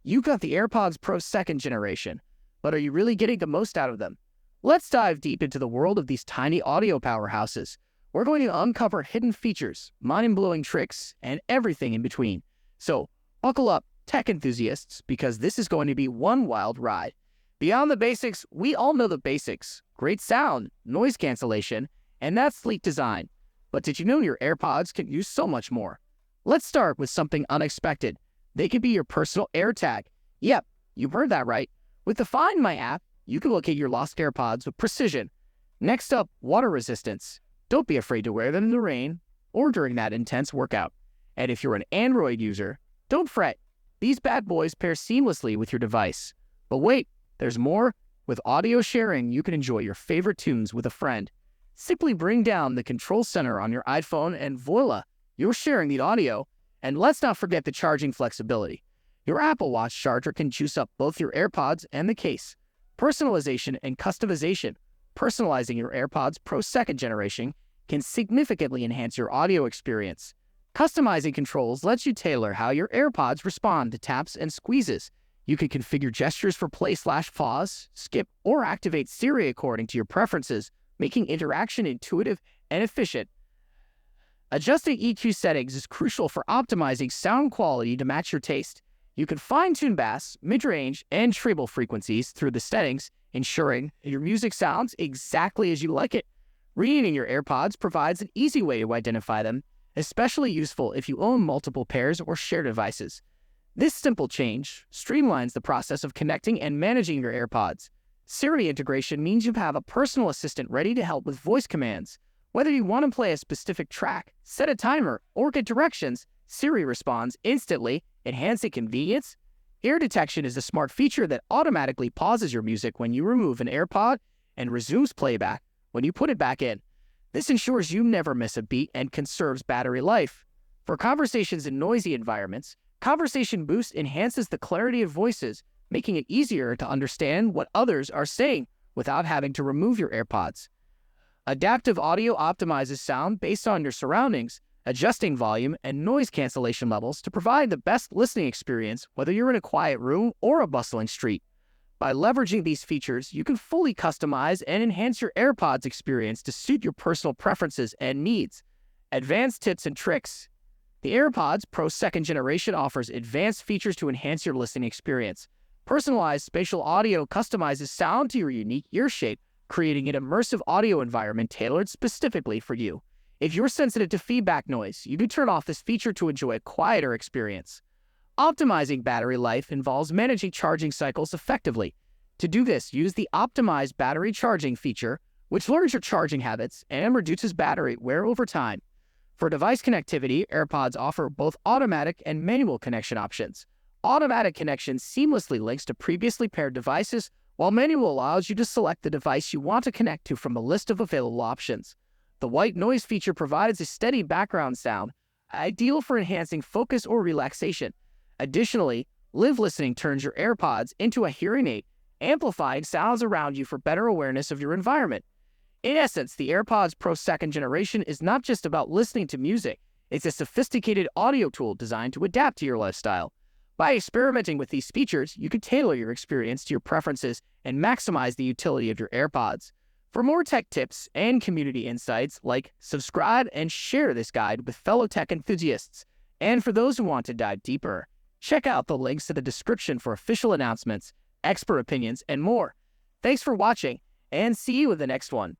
You got the AirPods Pro second generation, but are you really getting the most out of them? Let's dive deep into the world of these tiny audio powerhouses. We're going to uncover hidden features, mind-blowing tricks, and everything in between. So, buckle up, tech enthusiasts, because this is going to be one wild ride. Beyond the basics, we all know the basics. Great sound, noise cancellation, and that sleek design. But did you know your AirPods can use so much more? Let's start with something unexpected. They can be your personal AirTag. Yep, you heard that right. With the Find My app, you can locate your lost AirPods with precision. Next up, water resistance. Don't be afraid to wear them in the rain or during that intense workout. And if you're an Android user, don't fret. These bad boys pair seamlessly with your device. But wait, there's more. With audio sharing, you can enjoy your favorite tunes with a friend. Simply bring down the control center on your iPhone and voila, you're sharing the audio. And let's not forget the charging flexibility. Your Apple Watch charger can juice up both your AirPods and the case. Personalization and customization. Personalizing your AirPods Pro second generation can significantly enhance your audio experience. Customizing controls lets you tailor how your AirPods respond to taps and squeezes. You can configure gestures for play/pause, skip, or activate Siri according to your preferences, making interaction intuitive and efficient. Adjusting EQ settings is crucial for optimizing sound quality to match your taste. You can fine-tune bass, mid-range, and treble frequencies through the settings, ensuring your music sounds exactly as you like it. Renaming your AirPods provides an easy way to identify them, especially useful if you own multiple pairs or share devices. This simple change streamlines the process of connecting and managing your AirPods. Siri integration means you have a personal assistant ready to help with voice commands. Whether you want to play a specific track, set a timer, or get directions, Siri responds instantly, enhancing convenience. Ear detection is a smart feature that automatically pauses your music when you remove an AirPod and resumes playback when you put it back in. This ensures you never miss a beat and conserves battery life. For conversations in noisy environments, Conversation Boost enhances the clarity of voices, making it easier to understand what others are saying without having to remove your AirPods. Adaptive audio optimizes sound based on your surroundings, adjusting volume and noise cancellation levels to provide the best listening experience whether you're in a quiet room or a bustling street. By leveraging these features, you can fully customize and enhance your AirPods experience to suit your personal preferences and needs. Advanced tips and tricks. The AirPods Pro second generation offers advanced features to enhance your listening experience. Personalized spatial audio customizes sound to your unique ear shape, creating an immersive audio environment tailored specifically for you. If you're sensitive to feedback noise, you can turn off this feature to enjoy a quieter experience. Optimizing battery life involves managing charging cycles effectively. To do this, use the Optimized Battery Charging feature, which learns your charging habits and reduces battery wear over time. For device connectivity, AirPods offer both automatic and manual connection options. Automatic connection seamlessly links to previously paired devices, while manual allows you to select the device you want to connect to from a list of available options. The white noise feature provides a steady background sound, ideal for enhancing focus or relaxation. Additionally, live listening turns your AirPods into a hearing aid, amplifying sounds around you for better awareness of your environment. In essence, the AirPods Pro second generation is not just about listening to music, it's a sophisticated audio tool designed to adapt to your lifestyle. By experimenting with these features, you can tailor your experience to your preferences and maximize the utility of your AirPods. For more tech tips and community insights, subscribe and share this guide with fellow tech enthusiasts. And for those who want to dive deeper, check out the links to the description for official announcements, expert opinions, and more. Thanks for watching, and see you in the next one.